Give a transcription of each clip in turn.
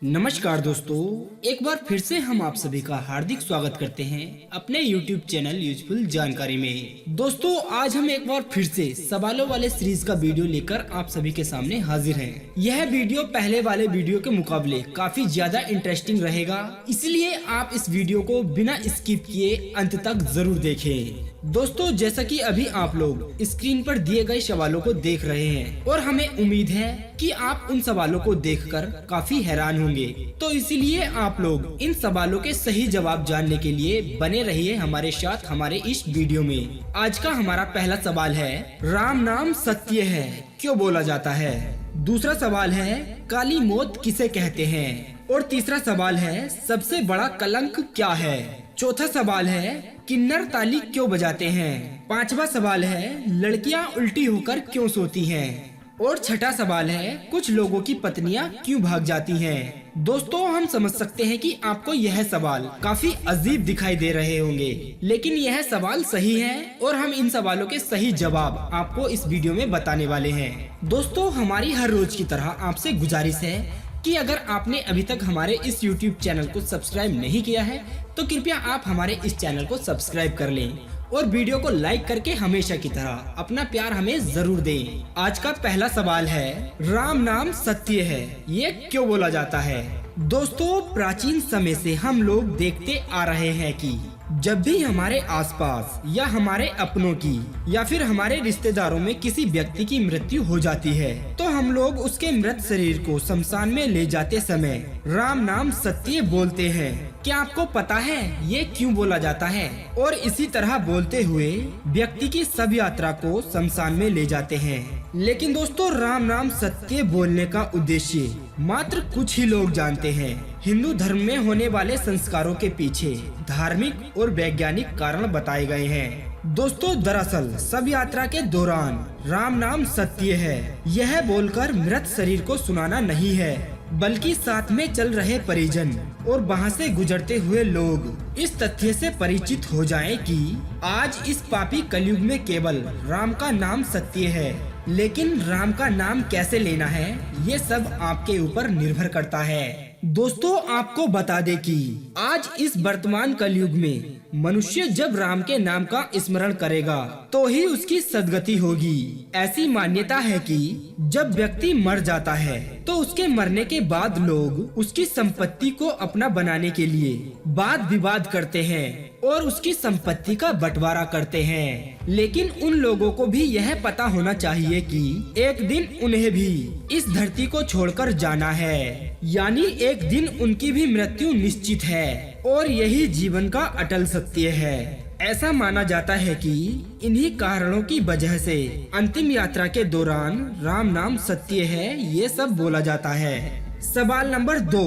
नमस्कार दोस्तों, एक बार फिर से हम आप सभी का हार्दिक स्वागत करते हैं अपने YouTube चैनल यूजफुल जानकारी में। दोस्तों, आज हम एक बार फिर से सवालों वाले सीरीज का वीडियो लेकर आप सभी के सामने हाजिर हैं। यह वीडियो पहले वाले वीडियो के मुकाबले काफी ज्यादा इंटरेस्टिंग रहेगा, इसलिए आप इस वीडियो को बिना स्किप किए अंत तक जरूर देखें। दोस्तों, जैसा कि अभी आप लोग स्क्रीन पर दिए गए सवालों को देख रहे हैं और हमें उम्मीद है कि आप उन सवालों को देखकर काफी हैरान होंगे, तो इसीलिए आप लोग इन सवालों के सही जवाब जानने के लिए बने रहिए हमारे साथ हमारे इस वीडियो में। आज का हमारा पहला सवाल है, राम नाम सत्य है, क्यों बोला जाता है? दूसरा सवाल है, काली मौत किसे कहते हैं? और तीसरा सवाल है, सबसे बड़ा कलंक क्या है? चौथा सवाल है, किन्नर ताली क्यों बजाते हैं? पांचवा सवाल है, लड़कियां उल्टी होकर क्यों सोती हैं? और छठा सवाल है, कुछ लोगों की पत्नियां क्यों भाग जाती हैं? दोस्तों, हम समझ सकते हैं कि आपको यह सवाल काफी अजीब दिखाई दे रहे होंगे, लेकिन यह सवाल सही है और हम इन सवालों के सही जवाब आपको इस वीडियो में बताने वाले हैं। दोस्तों, हमारी हर रोज की तरह आपसे गुजारिश है कि अगर आपने अभी तक हमारे इस YouTube चैनल को सब्सक्राइब नहीं किया है तो कृपया आप हमारे इस चैनल को सब्सक्राइब कर लें और वीडियो को लाइक करके हमेशा की तरह अपना प्यार हमें जरूर दें। आज का पहला सवाल है, राम नाम सत्य है, ये क्यों बोला जाता है? दोस्तों, प्राचीन समय से हम लोग देखते आ रहे हैं कि जब भी हमारे आसपास या हमारे अपनों की या फिर हमारे रिश्तेदारों में किसी व्यक्ति की मृत्यु हो जाती है तो हम लोग उसके मृत शरीर को शमशान में ले जाते समय राम नाम सत्य बोलते हैं। क्या आपको पता है ये क्यों बोला जाता है? और इसी तरह बोलते हुए व्यक्ति की शव यात्रा को शमशान में ले जाते हैं। लेकिन दोस्तों, राम नाम सत्य बोलने का उद्देश्य मात्र कुछ ही लोग जानते हैं। हिंदू धर्म में होने वाले संस्कारों के पीछे धार्मिक और वैज्ञानिक कारण बताए गए हैं। दोस्तों, दरअसल शव यात्रा के दौरान राम नाम सत्य है यह बोलकर मृत शरीर को सुनाना नहीं है, बल्कि साथ में चल रहे परिजन और वहाँ से गुजरते हुए लोग इस तथ्य से परिचित हो जाएं कि आज इस पापी कलयुग में केवल राम का नाम सत्य है। लेकिन राम का नाम कैसे लेना है, ये सब आपके ऊपर निर्भर करता है। दोस्तों, आपको बता दें कि आज इस वर्तमान कलयुग में मनुष्य जब राम के नाम का स्मरण करेगा तो ही उसकी सद्गति होगी। ऐसी मान्यता है कि जब व्यक्ति मर जाता है तो उसके मरने के बाद लोग उसकी संपत्ति को अपना बनाने के लिए वाद विवाद करते हैं और उसकी संपत्ति का बंटवारा करते हैं। लेकिन उन लोगों को भी यह पता होना चाहिए कि एक दिन उन्हें भी इस धरती को छोड़कर जाना है, यानी एक दिन उनकी भी मृत्यु निश्चित है और यही जीवन का अटल सत्य है। ऐसा माना जाता है कि इन्हीं कारणों की वजह से अंतिम यात्रा के दौरान राम नाम सत्य है ये सब बोला जाता है। सवाल नंबर 2,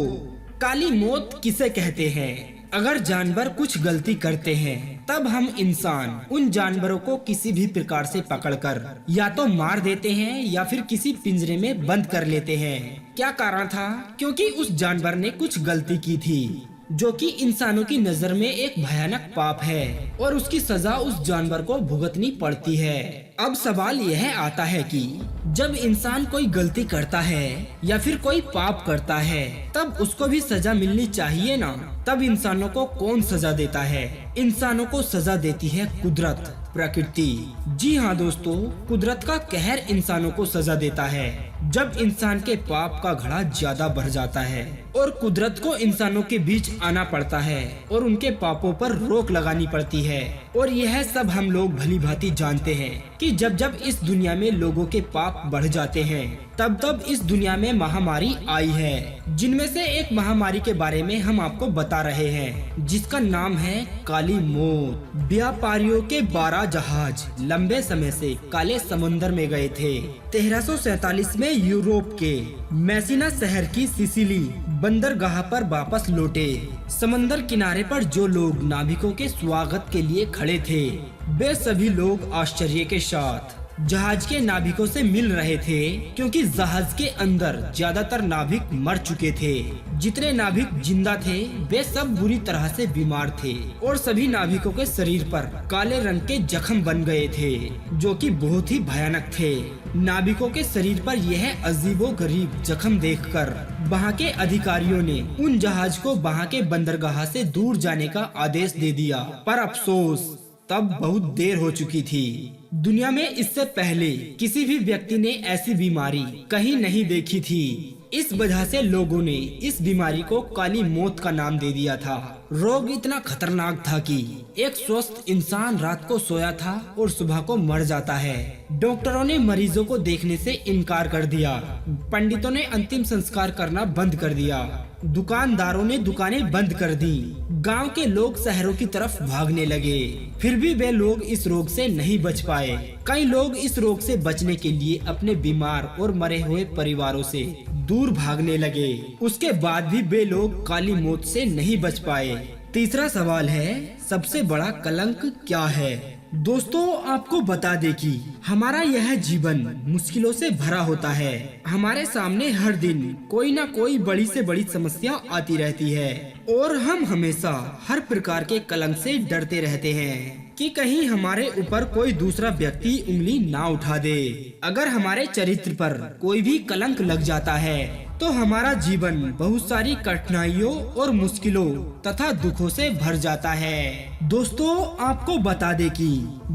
काली मौत किसे कहते हैं? अगर जानवर कुछ गलती करते हैं तब हम इंसान उन जानवरों को किसी भी प्रकार से पकड़कर या तो मार देते हैं या फिर किसी पिंजरे में बंद कर लेते हैं। क्या कारण था? क्योंकि उस जानवर ने कुछ गलती की थी जो कि इंसानों की नजर में एक भयानक पाप है और उसकी सजा उस जानवर को भुगतनी पड़ती है। अब सवाल यह आता है कि जब इंसान कोई गलती करता है या फिर कोई पाप करता है तब उसको भी सजा मिलनी चाहिए ना? तब इंसानों को कौन सजा देता है? इंसानों को सजा देती है कुदरत, प्रकृति। जी हाँ दोस्तों, कुदरत का कहर इंसानों को सजा देता है जब इंसान के पाप का घड़ा ज्यादा बढ़ जाता है और कुदरत को इंसानों के बीच आना पड़ता है और उनके पापों पर रोक लगानी पड़ती है। और यह सब हम लोग भली भांति जानते हैं कि जब जब इस दुनिया में लोगों के पाप बढ़ जाते हैं तब तब इस दुनिया में महामारी आई है, जिनमें से एक महामारी के बारे में हम आपको बता रहे हैं जिसका नाम है काली मौत। व्यापारियों के 12 जहाज लंबे समय से काले समुद्र में गए थे। 1347 में यूरोप के मैसिना शहर की सिसिली बंदरगाह पर वापस लौटे। समंदर किनारे पर जो लोग नाविकों के स्वागत के लिए खड़े थे वे सभी लोग आश्चर्य के साथ जहाज के नाविकों से मिल रहे थे, क्योंकि जहाज के अंदर ज्यादातर नाविक मर चुके थे। जितने नाविक जिंदा थे वे सब बुरी तरह से बीमार थे और सभी नाविकों के शरीर पर काले रंग के जख्म बन गए थे, जो कि बहुत ही भयानक थे। नाविकों के शरीर पर यह अजीबोगरीब जख्म देखकर वहाँ के अधिकारियों ने उन जहाज को वहाँ के बंदरगाह से दूर जाने का आदेश दे दिया। पर अफसोस, तब बहुत देर हो चुकी थी। दुनिया में इससे पहले किसी भी व्यक्ति ने ऐसी बीमारी कहीं नहीं देखी थी। इस वजह से लोगों ने इस बीमारी को काली मौत का नाम दे दिया था। रोग इतना खतरनाक था कि एक स्वस्थ इंसान रात को सोया था और सुबह को मर जाता है। डॉक्टरों ने मरीजों को देखने से इनकार कर दिया। पंडितों ने अंतिम संस्कार करना बंद कर दिया। दुकानदारों ने दुकानें बंद कर दी। गांव के लोग शहरों की तरफ भागने लगे। फिर भी वे लोग इस रोग से नहीं बच पाए। कई लोग इस रोग से बचने के लिए अपने बीमार और मरे हुए परिवारों से दूर भागने लगे। उसके बाद भी वे लोग काली मौत से नहीं बच पाए। तीसरा सवाल है, सबसे बड़ा कलंक क्या है? दोस्तों, आपको बता दें कि हमारा यह जीवन मुश्किलों से भरा होता है। हमारे सामने हर दिन कोई ना कोई बड़ी से बड़ी समस्या आती रहती है और हम हमेशा हर प्रकार के कलंक से डरते रहते हैं कि कहीं हमारे ऊपर कोई दूसरा व्यक्ति उंगली ना उठा दे। अगर हमारे चरित्र पर कोई भी कलंक लग जाता है तो हमारा जीवन बहुत सारी कठिनाइयों और मुश्किलों तथा दुखों से भर जाता है। दोस्तों, आपको बता दें कि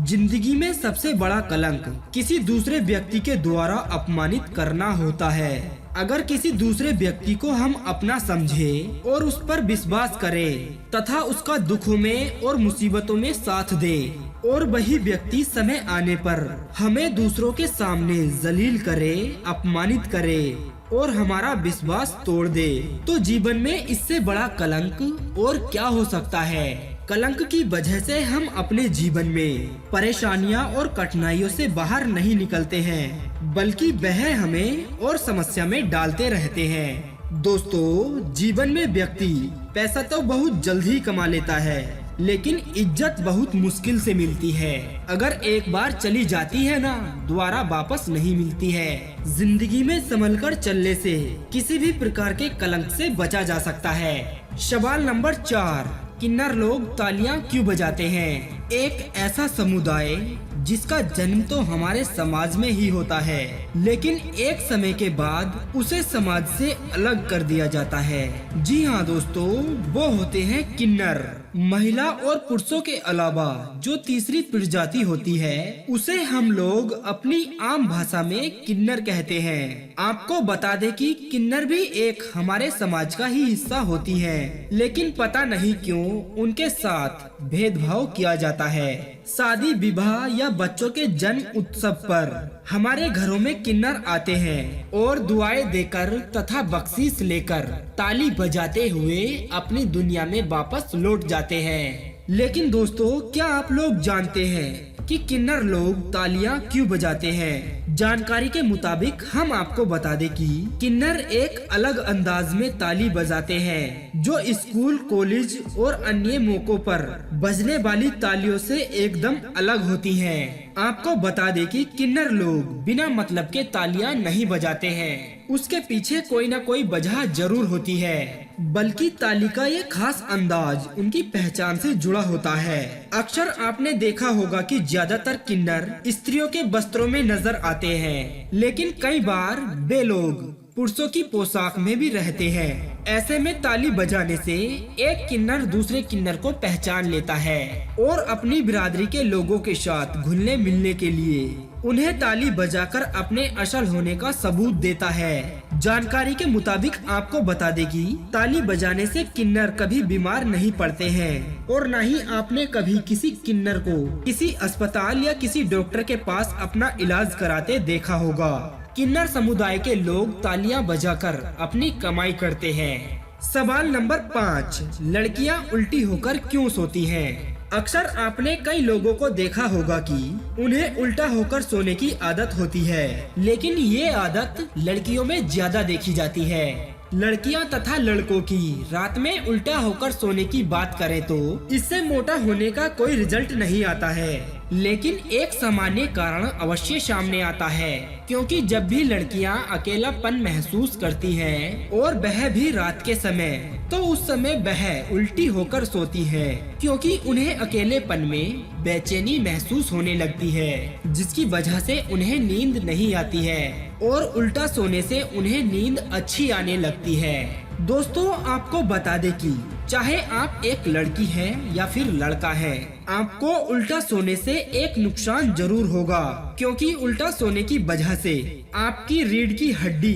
जिंदगी में सबसे बड़ा कलंक किसी दूसरे व्यक्ति के द्वारा अपमानित करना होता है। अगर किसी दूसरे व्यक्ति को हम अपना समझे और उस पर विश्वास करें तथा उसका दुखों में और मुसीबतों में साथ दे और वही व्यक्ति समय आने पर हमें दूसरों के सामने जलील करे, अपमानित करे और हमारा विश्वास तोड़ दे, तो जीवन में इससे बड़ा कलंक और क्या हो सकता है। कलंक की वजह से हम अपने जीवन में परेशानियां और कठिनाइयों से बाहर नहीं निकलते हैं, बल्कि वह हमें और समस्या में डालते रहते हैं। दोस्तों, जीवन में व्यक्ति पैसा तो बहुत जल्द ही कमा लेता है, लेकिन इज्जत बहुत मुश्किल से मिलती है। अगर एक बार चली जाती है ना, दोबारा वापस नहीं मिलती है। जिंदगी में संभलकर चलने से किसी भी प्रकार के कलंक से बचा जा सकता है। सवाल नंबर 4, किन्नर लोग तालियां क्यों बजाते हैं? एक ऐसा समुदाय जिसका जन्म तो हमारे समाज में ही होता है, लेकिन एक समय के बाद उसे समाज से अलग कर दिया जाता है। जी हाँ दोस्तों, वो होते हैं किन्नर। महिला और पुरुषों के अलावा जो तीसरी प्रजाति होती है उसे हम लोग अपनी आम भाषा में किन्नर कहते हैं। आपको बता दें कि किन्नर भी एक हमारे समाज का ही हिस्सा होती है, लेकिन पता नहीं क्यों उनके साथ भेदभाव किया जाता है। शादी विवाह या बच्चों के जन्म उत्सव पर हमारे घरों में किन्नर आते हैं और दुआएं देकर तथा बख्शीश लेकर ताली बजाते हुए अपनी दुनिया में वापस लौट जाते हैं। लेकिन दोस्तों, क्या आप लोग जानते हैं कि किन्नर लोग तालियां क्यों बजाते हैं? जानकारी के मुताबिक हम आपको बता दें कि किन्नर एक अलग अंदाज में ताली बजाते हैं, जो स्कूल, कॉलेज और अन्य मौकों पर बजने वाली तालियों से एकदम अलग होती हैं। आपको बता दें कि किन्नर लोग बिना मतलब के तालियां नहीं बजाते हैं, उसके पीछे कोई ना कोई वजह जरूर होती है, बल्कि ताली का ये खास अंदाज उनकी पहचान से जुड़ा होता है। अक्सर आपने देखा होगा कि ज्यादातर किन्नर स्त्रियों के वस्त्रों में नजर आते हैं, लेकिन कई बार वे लोग पुरुषों की पोशाक में भी रहते हैं। ऐसे में ताली बजाने से एक किन्नर दूसरे किन्नर को पहचान लेता है और अपनी बिरादरी के लोगों के साथ घुलने मिलने के लिए उन्हें ताली बजाकर अपने असल होने का सबूत देता है। जानकारी के मुताबिक आपको बता दें कि ताली बजाने से किन्नर कभी बीमार नहीं पड़ते हैं और न ही आपने कभी किसी किन्नर को किसी अस्पताल या किसी डॉक्टर के पास अपना इलाज कराते देखा होगा। किन्नर समुदाय के लोग तालियां बजाकर अपनी कमाई करते हैं। सवाल नंबर 5, लड़कियां उल्टी होकर क्यों सोती हैं? अक्सर आपने कई लोगों को देखा होगा कि उन्हें उल्टा होकर सोने की आदत होती है, लेकिन ये आदत लड़कियों में ज्यादा देखी जाती है। लड़कियां तथा लड़कों की रात में उल्टा होकर सोने की बात करें तो इससे मोटा होने का कोई रिजल्ट नहीं आता है। लेकिन एक सामान्य कारण अवश्य सामने आता है, क्योंकि जब भी लड़कियां अकेलापन महसूस करती हैं और वह भी रात के समय, तो उस समय वह उल्टी होकर सोती है, क्योंकि उन्हें अकेलेपन में बेचैनी महसूस होने लगती है, जिसकी वजह से उन्हें नींद नहीं आती है और उल्टा सोने से उन्हें नींद अच्छी आने लगती है। दोस्तों, आपको बता दें कि चाहे आप एक लड़की हैं या फिर लड़का है, आपको उल्टा सोने से एक नुकसान जरूर होगा, क्योंकि उल्टा सोने की वजह से आपकी रीढ़ की हड्डी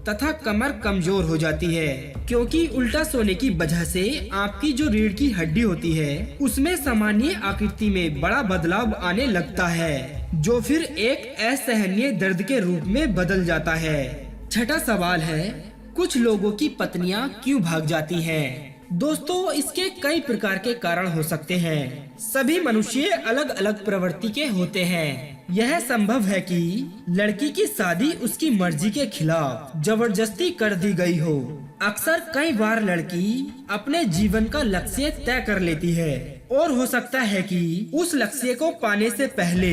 तथा कमर कमजोर हो जाती है, क्योंकि उल्टा सोने की वजह से आपकी जो रीढ़ की हड्डी होती है उसमें सामान्य आकृति में बड़ा बदलाव आने लगता है, जो फिर एक असहनीय दर्द के रूप में बदल जाता है। छठा सवाल है, कुछ लोगों की पत्नियां क्यों भाग जाती हैं? दोस्तों, इसके कई प्रकार के कारण हो सकते हैं। सभी मनुष्य अलग अलग प्रवृत्ति के होते हैं। यह संभव है कि लड़की की शादी उसकी मर्जी के खिलाफ जबरदस्ती कर दी गई हो। अक्सर कई बार लड़की अपने जीवन का लक्ष्य तय कर लेती है और हो सकता है कि उस लक्ष्य को पाने से पहले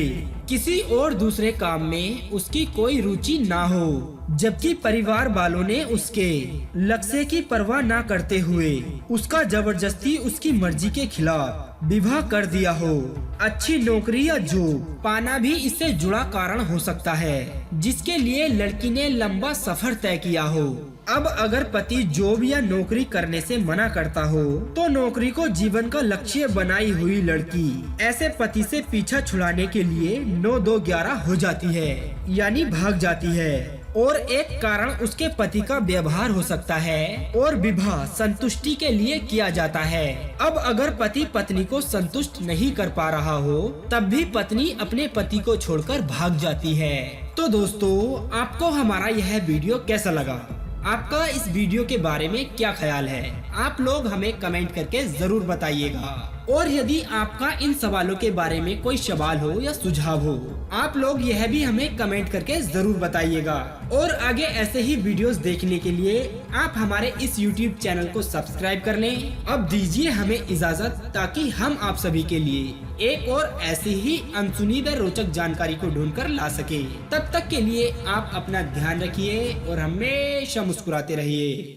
किसी और दूसरे काम में उसकी कोई रुचि ना हो, जबकि परिवार वालों ने उसके लक्ष्य की परवाह ना करते हुए उसका जबरदस्ती उसकी मर्जी के खिलाफ विवाह कर दिया हो। अच्छी नौकरी या जॉब पाना भी इससे जुड़ा कारण हो सकता है, जिसके लिए लड़की ने लंबा सफर तय किया हो। अब अगर पति जॉब या नौकरी करने से मना करता हो, तो नौकरी को जीवन का लक्ष्य बनाई हुई लड़की ऐसे पति से पीछा छुड़ाने के लिए 9-2-11 हो जाती है, यानी भाग जाती है। और एक कारण उसके पति का व्यवहार हो सकता है और विवाह संतुष्टि के लिए किया जाता है। अब अगर पति पत्नी को संतुष्ट नहीं कर पा रहा हो, तब भी पत्नी अपने पति को छोड़कर भाग जाती है। तो दोस्तों, आपको हमारा यह वीडियो कैसा लगा? आपका इस वीडियो के बारे में क्या ख्याल है? आप लोग हमें कमेंट करके जरूर बताइएगा। और यदि आपका इन सवालों के बारे में कोई सवाल हो या सुझाव हो, आप लोग यह भी हमें कमेंट करके जरूर बताइएगा। और आगे ऐसे ही वीडियोस देखने के लिए आप हमारे इस YouTube चैनल को सब्सक्राइब कर लें। अब दीजिए हमें इजाजत, ताकि हम आप सभी के लिए एक और ऐसी ही अनसुनी व रोचक जानकारी को ढूंढकर ला सके। तब तक के लिए आप अपना ध्यान रखिए और हमेशा मुस्कुराते रहिए।